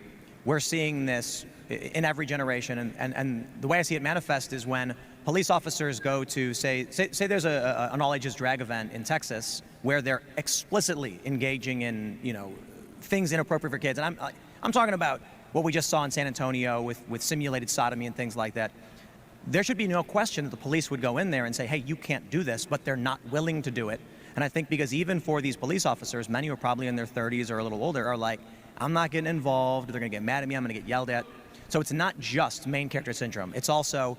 we're seeing this in every generation, and the way I see it manifest is when police officers go to say there's an all-ages drag event in Texas where they're explicitly engaging in, you know, things inappropriate for kids, and I'm talking about what we just saw in San Antonio with simulated sodomy and things like that. There should be no question that the police would go in there and say, hey, you can't do this, but they're not willing to do it. And I think because even for these police officers, many who are probably in their 30s or a little older are like, I'm not getting involved, they're gonna get mad at me, I'm gonna get yelled at. So it's not just main character syndrome, it's also,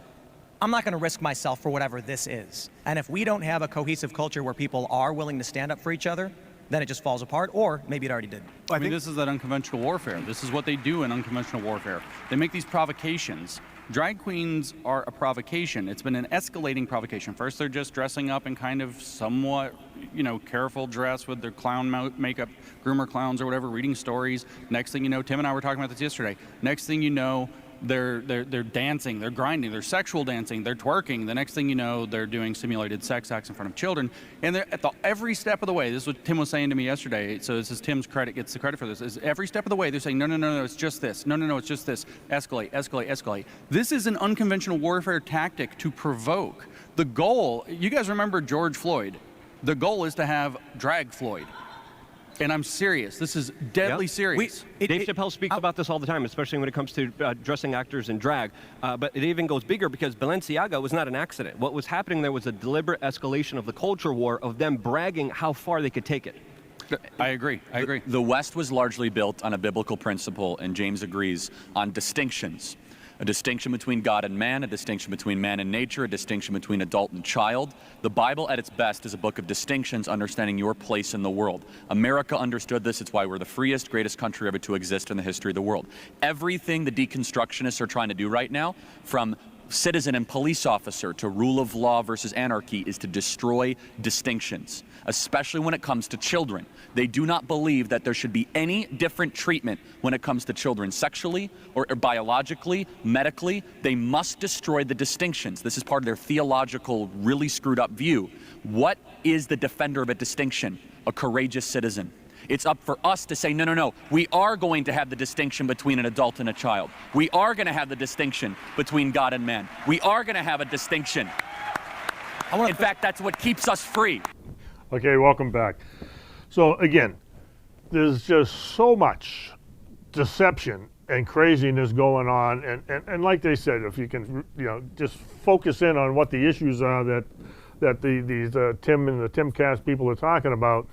I'm not gonna risk myself for whatever this is. And if we don't have a cohesive culture where people are willing to stand up for each other, then it just falls apart, or maybe it already did. I mean, this is that unconventional warfare. This is what they do in unconventional warfare. They make these provocations. Drag queens are a provocation. It's been an escalating provocation. First, they're just dressing up in kind of somewhat, you know, careful dress with their clown makeup, groomer clowns or whatever, reading stories. Next thing you know, Tim and I were talking about this yesterday. Next thing you know, they're dancing, they're grinding, they're sexual dancing, they're twerking. The next thing you know, they're doing simulated sex acts in front of children. And they're at every step of the way, this is what Tim was saying to me yesterday, so this is Tim's credit, gets the credit for this, is every step of the way they're saying, no, it's just this. No, it's just this. Escalate. This is an unconventional warfare tactic to provoke. The goal, you guys remember George Floyd. The goal is to have drag Floyd. And I'm serious. This is deadly serious. Dave Chappelle speaks about this all the time, especially when it comes to dressing actors in drag. But it even goes bigger because Balenciaga was not an accident. What was happening there was a deliberate escalation of the culture war of them bragging how far they could take it. I agree. The West was largely built on a biblical principle, and James agrees, on distinctions. A distinction between God and man, a distinction between man and nature, a distinction between adult and child. The Bible at its best is a book of distinctions, understanding your place in the world. America understood this. It's why we're the freest, greatest country ever to exist in the history of the world. Everything the deconstructionists are trying to do right now, from citizen and police officer to rule of law versus anarchy, is to destroy distinctions, especially when it comes to children. They do not believe that there should be any different treatment when it comes to children sexually or biologically, medically. They must destroy the distinctions. This is part of their theological, really screwed up view. What is the defender of a distinction? A courageous citizen. It's up for us to say, no, we are going to have the distinction between an adult and a child. We are going to have the distinction between God and man. We are going to have a distinction. In fact, that's what keeps us free. Okay, welcome back. So again, there's just so much deception and craziness going on, and like they said, if you can, just focus in on what the issues are that these Tim and the Timcast people are talking about.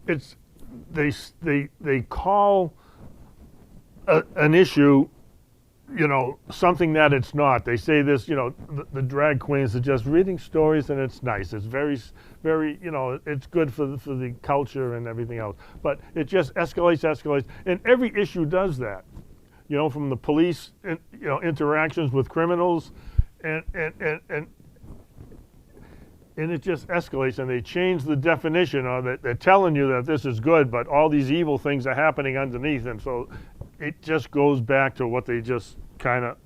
It's they call an issue, something that it's not. They say this, the drag queens are just reading stories and it's nice. It's very, very, it's good for the culture and everything else. But it just escalates, and every issue does that. From the police, interactions with criminals, and it just escalates, and they change the definition of it. They're telling you that this is good, but all these evil things are happening underneath, and so it just goes back to what they just kind of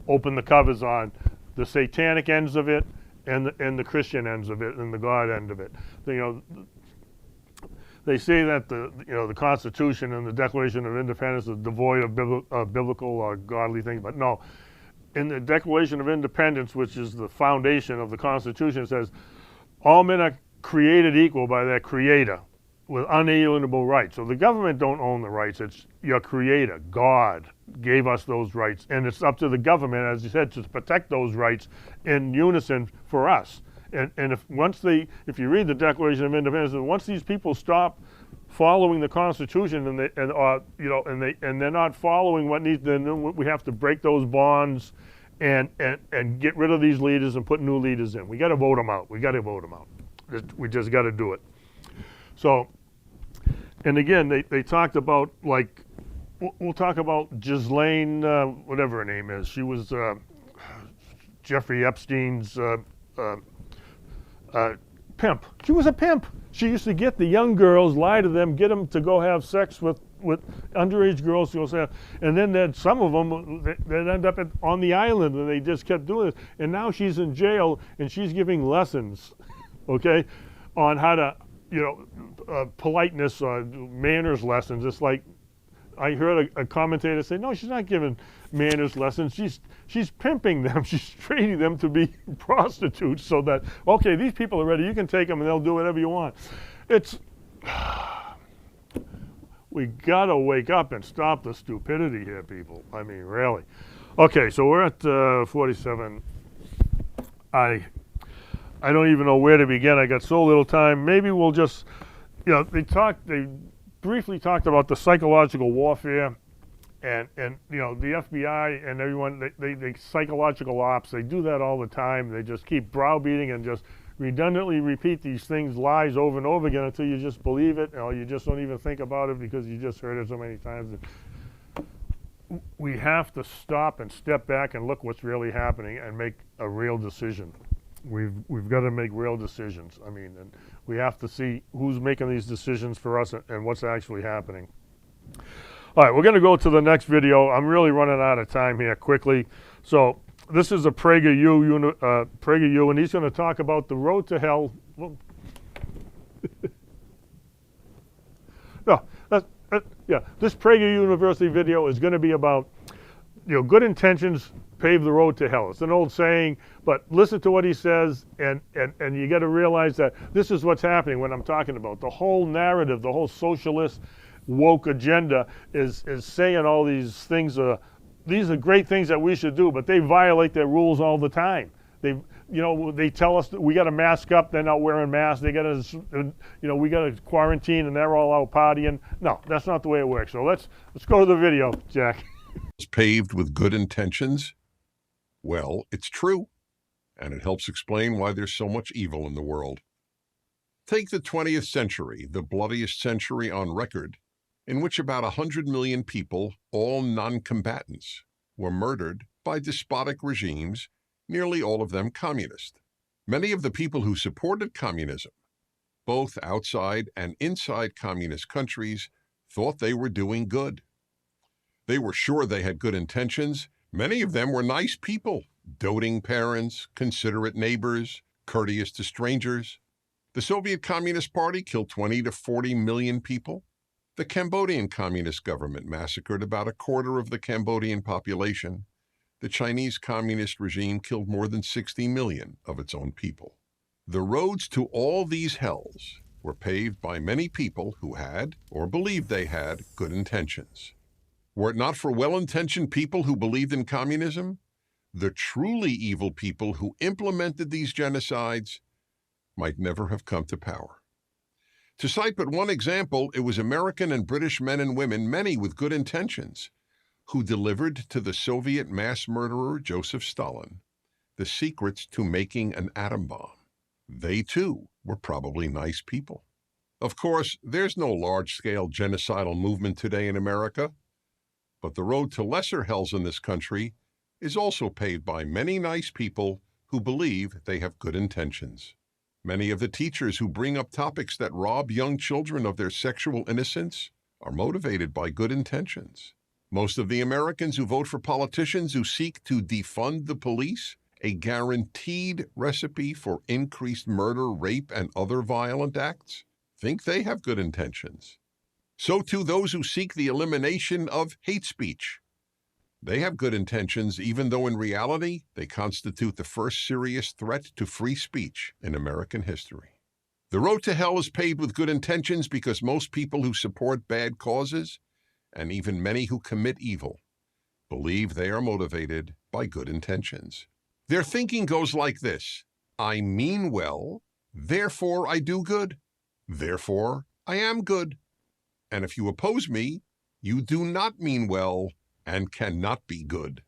open the covers on, the satanic ends of it, and the Christian ends of it, and the God end of it. They say that the Constitution and the Declaration of Independence is devoid of biblical or godly things, but no. In the Declaration of Independence, which is the foundation of the Constitution, it says, all men are created equal by their Creator with unalienable rights. So the government don't own the rights. It's your Creator. God gave us those rights. And it's up to the government, as you said, to protect those rights in unison for us. And if you read the Declaration of Independence, once these people stop following the Constitution and they're not following what needs, then we have to break those bonds and get rid of these leaders and put new leaders in. We got to vote them out. We just got to do it. So, and again, they talked about, like, we'll talk about Ghislaine, whatever her name is. She was Jeffrey Epstein's pimp. She was a pimp. She used to get the young girls, lie to them, get them to go have sex with underage girls, and then some of them they'd end up on the island, and they just kept doing it. And now she's in jail, and she's giving lessons, okay, on how to, politeness, manners lessons. It's like, I heard a commentator say, no, she's not giving manners lessons. She's pimping them. She's training them to be prostitutes so that, okay, these people are ready. You can take them and they'll do whatever you want. We got to wake up and stop the stupidity here, people. I mean, really. Okay, so we're at 47. I don't even know where to begin. I got so little time. Maybe we'll just, they briefly talked about the psychological warfare, and the FBI and everyone, they psychological ops, they do that all the time. They just keep browbeating and just redundantly repeat these things, lies, over and over again until you just believe it, or you just don't even think about it because you just heard it so many times. We have to stop and step back and look what's really happening and make a real decision. We've got to make real decisions. I mean, and we have to see who's making these decisions for us and what's actually happening. All right, we're going to go to the next video. I'm really running out of time here quickly. So this is a PragerU, and he's going to talk about the road to hell. Well, this Prager University video is going to be about, good intentions pave the road to hell. It's an old saying, but listen to what he says, and you got to realize that this is what's happening when I'm talking about. The whole narrative, the whole socialist woke agenda is saying all these things. These are great things that we should do, but they violate their rules all the time. They tell us that we got to mask up. They're not wearing masks. They got to, we got to quarantine, and they're all out partying. No, that's not the way it works. So let's go to the video, Jack. It's paved with good intentions. Well, it's true, and it helps explain why there's so much evil in the world. Take the 20th century, the bloodiest century on record, in which about 100 million people, all non-combatants, were murdered by despotic regimes, nearly all of them communist. Many of the people who supported communism, both outside and inside communist countries, thought they were doing good. They were sure they had good intentions. Many of them were nice people, doting parents, considerate neighbors, courteous to strangers. The Soviet Communist Party killed 20 to 40 million people. The Cambodian Communist government massacred about a quarter of the Cambodian population. The Chinese Communist regime killed more than 60 million of its own people. The roads to all these hells were paved by many people who had, or believed they had, good intentions. Were it not for well-intentioned people who believed in communism, the truly evil people who implemented these genocides might never have come to power. To cite but one example, it was American and British men and women, many with good intentions, who delivered to the Soviet mass murderer Joseph Stalin the secrets to making an atom bomb. They, too, were probably nice people. Of course, there's no large-scale genocidal movement today in America, but the road to lesser hells in this country is also paved by many nice people who believe they have good intentions. Many of the teachers who bring up topics that rob young children of their sexual innocence are motivated by good intentions. Most of the Americans who vote for politicians who seek to defund the police, a guaranteed recipe for increased murder, rape, and other violent acts, think they have good intentions. So too those who seek the elimination of hate speech. They have good intentions, even though in reality they constitute the first serious threat to free speech in American history. The road to hell is paved with good intentions because most people who support bad causes, and even many who commit evil, believe they are motivated by good intentions. Their thinking goes like this: I mean well, therefore I do good. Therefore I am good. And if you oppose me, you do not mean well and cannot be good.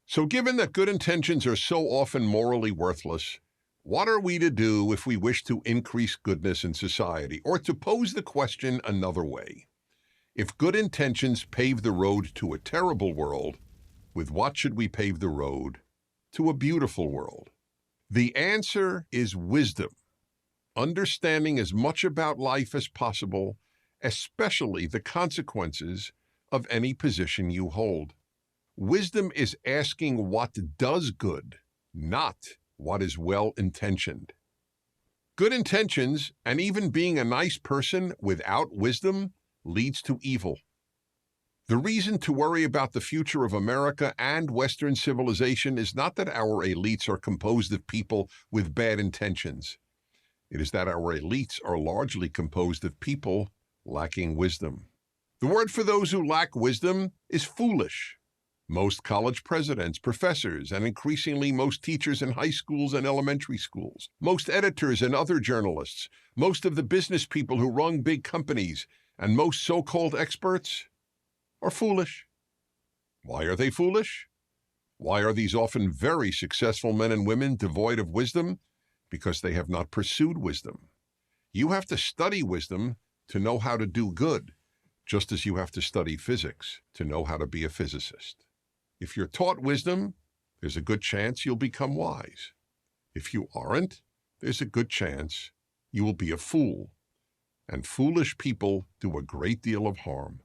So given that good intentions are so often morally worthless, what are we to do if we wish to increase goodness in society? Or to pose the question another way, if good intentions pave the road to a terrible world, with what should we pave the road to a beautiful world? The answer is wisdom, understanding as much about life as possible, especially the consequences of any position you hold. Wisdom is asking what does good, not what is well-intentioned. Good intentions, and even being a nice person without wisdom, leads to evil. The reason to worry about the future of America and Western civilization is not that our elites are composed of people with bad intentions. It is that our elites are largely composed of people lacking wisdom. The word for those who lack wisdom is foolish. Most college presidents, professors, and increasingly most teachers in high schools and elementary schools, most editors and other journalists, most of the business people who run big companies, and most so-called experts are foolish. Why are they foolish? Why are these often very successful men and women devoid of wisdom? Because they have not pursued wisdom. You have to study wisdom to know how to do good, just as you have to study physics to know how to be a physicist. If you're taught wisdom, there's a good chance you'll become wise. If you aren't, there's a good chance you will be a fool. And foolish people do a great deal of harm.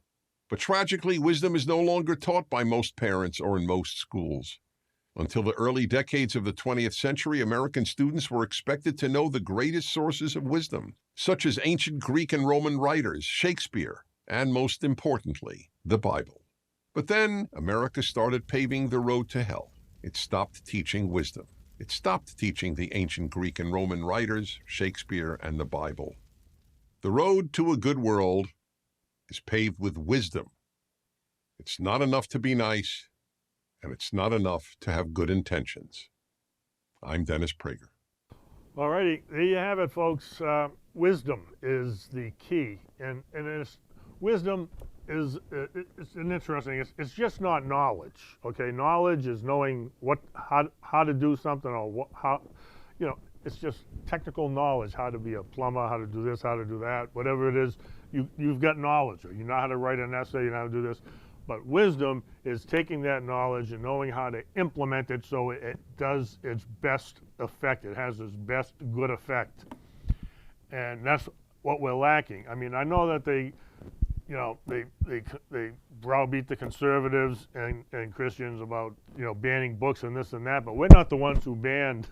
But tragically, wisdom is no longer taught by most parents or in most schools. Until the early decades of the 20th century, American students were expected to know the greatest sources of wisdom, such as ancient Greek and Roman writers, Shakespeare, and most importantly, the Bible. But then America started paving the road to hell. It stopped teaching wisdom. It stopped teaching the ancient Greek and Roman writers, Shakespeare, and the Bible. The road to a good world is paved with wisdom. It's not enough to be nice, and it's not enough to have good intentions. I'm Dennis Prager. All righty, there you have it, folks. Wisdom is the key, and wisdom is it's an interesting. It's just not knowledge. Okay, knowledge is knowing how to do something, or it's just technical knowledge, how to be a plumber, how to do this, how to do that, whatever it is. You've got knowledge, or you know how to write an essay, you know how to do this. But wisdom is taking that knowledge and knowing how to implement it so it does its best effect. It has its best good effect. And that's what we're lacking. I mean, I know that they browbeat the conservatives and Christians about, banning books and this and that, but we're not the ones who banned,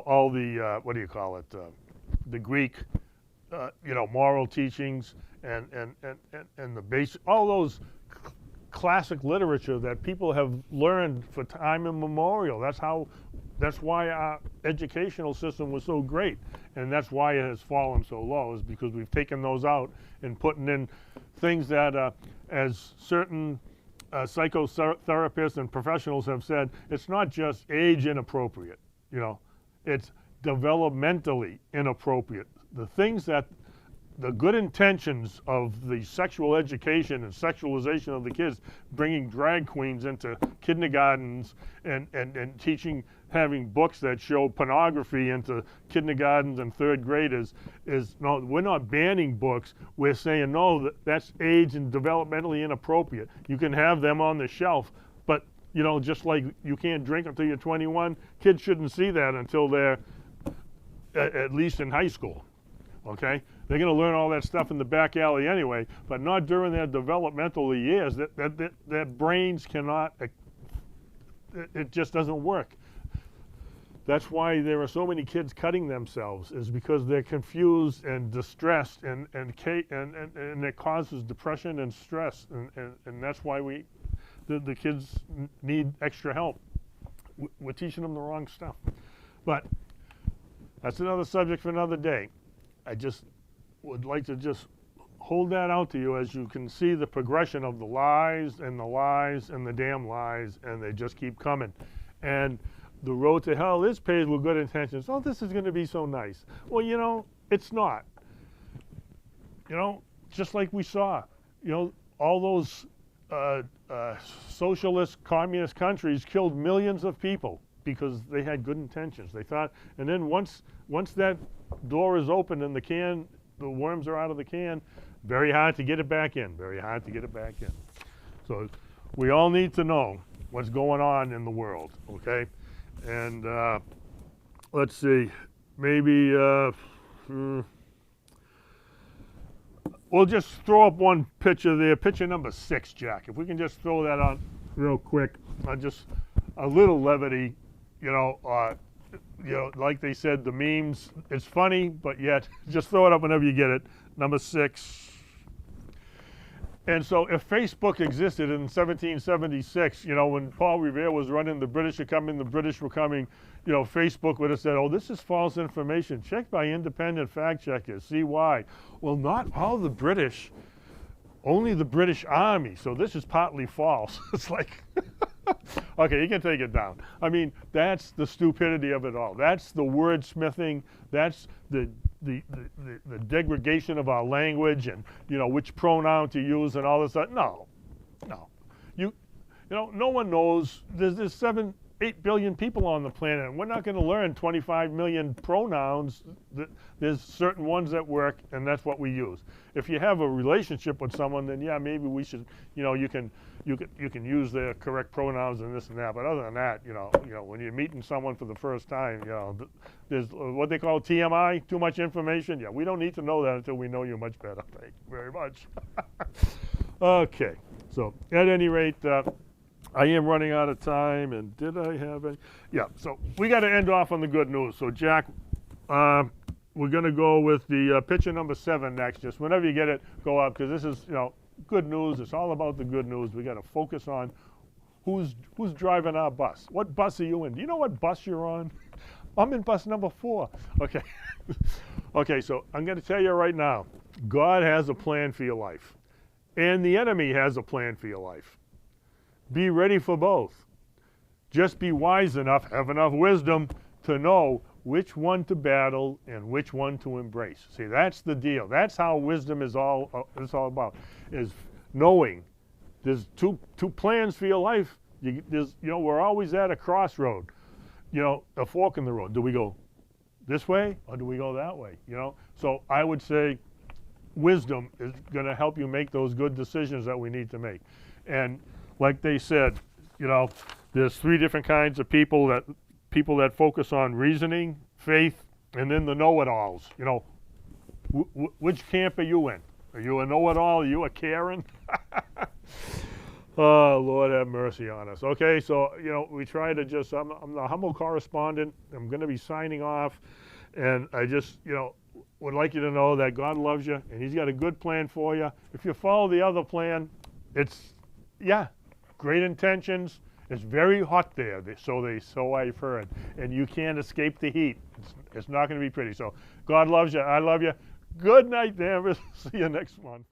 all the, the Greek, moral teachings and the basic, all those classic literature that people have learned for time immemorial. That's how That's why our educational system was so great, and that's why it has fallen so low, is because we've taken those out and putting in things that, as certain psychotherapists and professionals have said, it's not just age inappropriate, it's developmentally inappropriate. The things that the good intentions of the sexual education and sexualization of the kids, bringing drag queens into kindergartens and teaching, having books that show pornography into kindergartens and third graders, is no, we're not banning books. We're saying, no, that's age and developmentally inappropriate. You can have them on the shelf, but just like you can't drink until you're 21, kids shouldn't see that until they're at least in high school, okay? They're going to learn all that stuff in the back alley anyway, but not during their developmental years. Their brains cannot, it just doesn't work. That's why there are so many kids cutting themselves, is because they're confused and distressed, and it causes depression and stress, and that's why the kids need extra help. We're teaching them the wrong stuff. But that's another subject for another day. I just would like to just hold that out to you, as you can see the progression of the lies and the lies and the damn lies, and they just keep coming. And the road to hell is paved with good intentions. Oh, this is going to be so nice. Well, it's not. Just like we saw, all those socialist, communist countries killed millions of people because they had good intentions. They thought, and then once that door is open and the worms are out of the can, very hard to get it back in, very hard to get it back in. So we all need to know what's going on in the world, okay? And let's see, maybe we'll just throw up one picture there, picture number 6, Jack. If we can just throw that on real quick, just a little levity, like they said, the memes, it's funny, but yet just throw it up whenever you get it. Number 6. And so if Facebook existed in 1776, when Paul Revere was running, the British were coming, Facebook would have said, oh, this is false information. Checked by independent fact checkers. See why? Well, not all the British, only the British Army. So this is partly false. It's like, okay, you can take it down. I mean, that's the stupidity of it all. That's the wordsmithing. That's the degradation of our language, and which pronoun to use and all this stuff. No. No one knows. There's 8 billion people on the planet, and we're not going to learn 25 million pronouns. There's certain ones that work, and that's what we use. If you have a relationship with someone, then yeah, maybe we should. You can use their correct pronouns and this and that. But other than that, when you're meeting someone for the first time, there's what they call TMI, too much information. Yeah, we don't need to know that until we know you much better. Thank you very much. Okay, so at any rate, I am running out of time, and did I have any? Yeah, so we got to end off on the good news. So Jack, we're going to go with the picture number 7 next. Just whenever you get it, go up, because this is, good news. It's all about the good news. We got to focus on who's driving our bus. What bus are you in? Do you know what bus you're on? I'm in bus number 4. Okay. Okay, so I'm going to tell you right now, God has a plan for your life, and the enemy has a plan for your life. Be ready for both. Just be wise enough, have enough wisdom to know which one to battle and which one to embrace. See, that's the deal. That's how wisdom is all about, is knowing there's two plans for your life. We're always at a crossroad, a fork in the road. Do we go this way or do we go that way? So I would say wisdom is going to help you make those good decisions that we need to make. And like they said, there's 3 different kinds of people that focus on reasoning, faith, and then the know-it-alls. Which camp are you in? Are you a know-it-all? Are you a Karen? Oh, Lord have mercy on us. Okay, so, we try to just, I'm the humble correspondent. I'm going to be signing off, and I just, would like you to know that God loves you, and He's got a good plan for you. If you follow the other plan, it's, great intentions, It's very hot there, so I've heard, and you can't escape the heat. It's not going to be pretty. So God loves you. I love you. Good night, Danvers. See you next month.